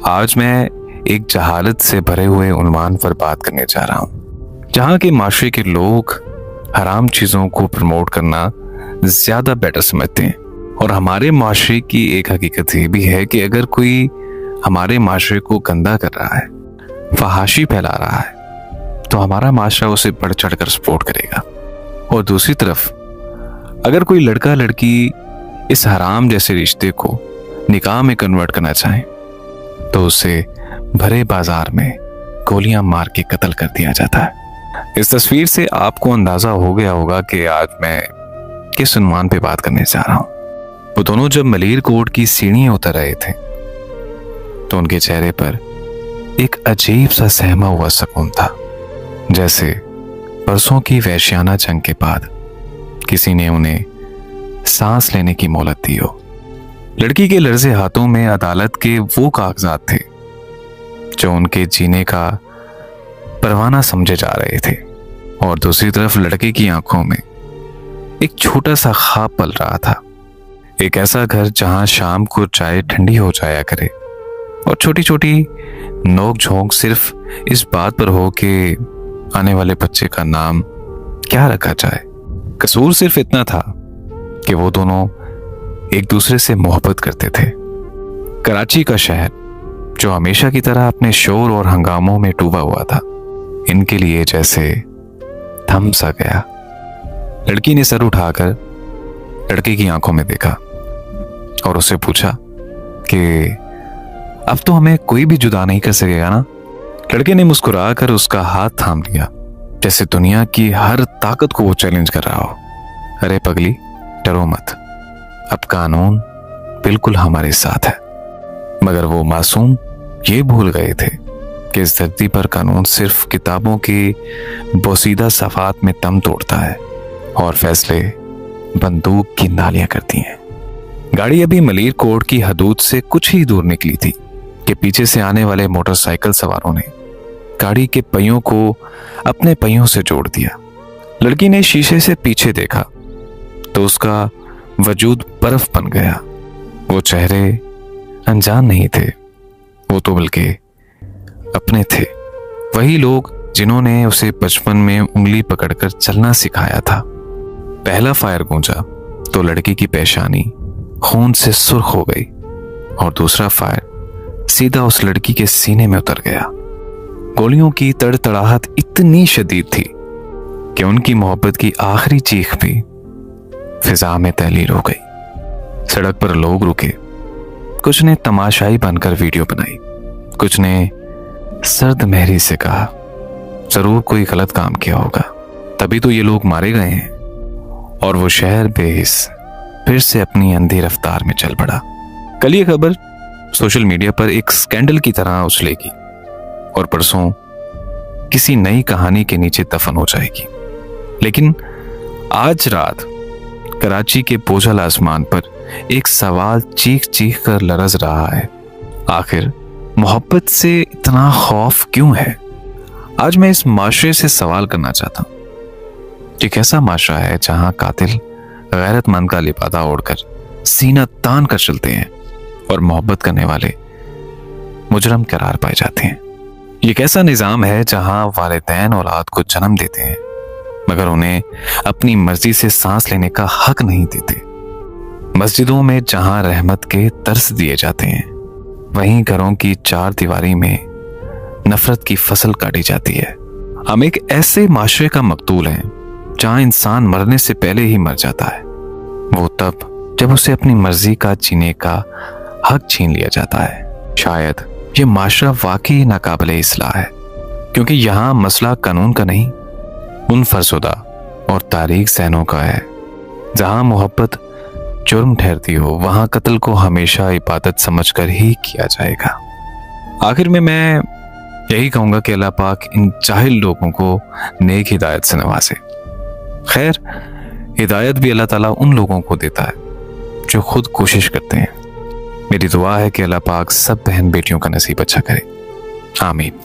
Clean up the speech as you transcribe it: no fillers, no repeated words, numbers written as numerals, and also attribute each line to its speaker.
Speaker 1: आज मैं एक जहालत से भरे हुए उन्वान पर बात करने जा रहा हूँ, जहाँ के माशरे के लोग हराम चीज़ों को प्रमोट करना ज़्यादा बेटर समझते हैं। और हमारे माशरे की एक हकीकत ये भी है कि अगर कोई हमारे माशरे को गंदा कर रहा है, फहाशी फैला रहा है, तो हमारा माशरा उसे बढ़ चढ़ कर सपोर्ट करेगा। और दूसरी तरफ अगर कोई लड़का लड़की इस हराम जैसे रिश्ते को निकाह में कन्वर्ट करना चाहे तो उसे भरे बाजार में गोलियां मार के कत्ल कर दिया जाता है। इस तस्वीर से आपको अंदाजा हो गया होगा कि आज मैं किस उन्वान पे बात करने जा रहा हूं। वो दोनों जब मलीर कोट की सीढ़ियां उतर रहे थे तो उनके चेहरे पर एक अजीब सा सहमा हुआ सुकून था, जैसे परसों की वैश्याना जंग के बाद किसी ने उन्हें सांस लेने की मोहलत दी हो। लड़की के लर्जे हाथों में अदालत के वो कागजात थे जो उनके जीने का परवाना समझे जा रहे थे, और दूसरी तरफ लड़के की आंखों में एक छोटा सा ख्वाब पल रहा था। एक ऐसा घर जहां शाम को चाय ठंडी हो जाया करे और छोटी छोटी नोक झोंक सिर्फ इस बात पर हो कि आने वाले बच्चे का नाम क्या रखा जाए। कसूर सिर्फ इतना था कि वो दोनों एक दूसरे से मोहब्बत करते थे। कराची का शहर जो हमेशा की तरह अपने शोर और हंगामों में डूबा हुआ था, इनके लिए जैसे थम सा गया। लड़की ने सर उठाकर लड़के की आंखों में देखा और उससे पूछा कि अब तो हमें कोई भी जुदा नहीं कर सकेगा ना। लड़के ने मुस्कुराकर उसका हाथ थाम लिया, जैसे दुनिया की हर ताकत को वो चैलेंज कर रहा हो। अरे पगली, डरो मत, अब कानून बिल्कुल हमारे साथ है। मगर वो मासूम ये भूल गए थे कि इस धरती पर कानून सिर्फ किताबों की बोसीदा सफात में दम तोड़ता है और फैसले बंदूक की नालियां करती हैं। गाड़ी अभी मलीर कोट की हदूद से कुछ ही दूर निकली थी कि पीछे से आने वाले मोटरसाइकिल सवारों ने गाड़ी के पहियों को अपने पहियों से जोड़ दिया। लड़की ने शीशे से पीछे देखा तो उसका वजूद बर्फ बन गया। वो चेहरे अनजान नहीं थे, वो तो बल्कि अपने थे, वही लोग जिन्होंने उसे बचपन में उंगली पकड़कर चलना सिखाया था। पहला फायर गूंजा तो लड़की की पेशानी खून से सुर्ख हो गई और दूसरा फायर सीधा उस लड़की के सीने में उतर गया। गोलियों की तड़तड़ाहट इतनी शदीद थी कि उनकी मोहब्बत की आखिरी चीख भी फिजा में तहलील हो गई। सड़क पर लोग रुके, कुछ ने तमाशाई बनकर वीडियो बनाई, कुछ ने सर्द मेहरी से कहा जरूर कोई गलत काम किया होगा, तभी तो ये लोग मारे गए हैं। और वो शहर बेहिस फिर से अपनी अंधी रफ्तार में चल पड़ा। कल ये खबर सोशल मीडिया पर एक स्कैंडल की तरह उछलेगी और परसों किसी नई कहानी के नीचे दफन हो जाएगी। लेकिन आज रात कराची के बोझल आसमान पर एक सवाल चीख चीख कर लरज रहा है, आखिर मोहब्बत से इतना खौफ क्यों है? आज मैं इस माशरे से सवाल करना चाहता हूं कि कैसा माशरा है जहां कातिल गैरतमंद का लिबादा ओढ़कर सीना तान कर चलते हैं और मोहब्बत करने वाले मुजरम करार पाए जाते हैं। ये कैसा निजाम है जहां वालिदैन औलाद को जन्म देते हैं मगर उन्हें अपनी मर्जी से सांस लेने का हक नहीं देते। मस्जिदों में जहां रहमत के तरस दिए जाते हैं, वहीं घरों की चार दीवारी में नफरत की फसल काटी जाती है। हम एक ऐसे माशरे का मकतूल हैं जहां इंसान मरने से पहले ही मर जाता है, वो तब जब उसे अपनी मर्जी का जीने का हक छीन लिया जाता है। शायद ये माशरा वाकई नाकाबिले इस्लाह है, क्योंकि यहाँ मसला कानून का नहीं, उन फरसुदा और तारीख ज़हनों का है। जहां मोहब्बत जुर्म ठहरती हो, वहां कत्ल को हमेशा इबादत समझकर ही किया जाएगा। आखिर में मैं यही कहूंगा कि अल्लाह पाक इन जाहिल लोगों को नेक हिदायत से नवाजे। खैर, हिदायत भी अल्लाह ताला उन लोगों को देता है जो खुद कोशिश करते हैं। मेरी दुआ है कि अल्लाह पाक सब बहन बेटियों का नसीब अच्छा करे। आमीन।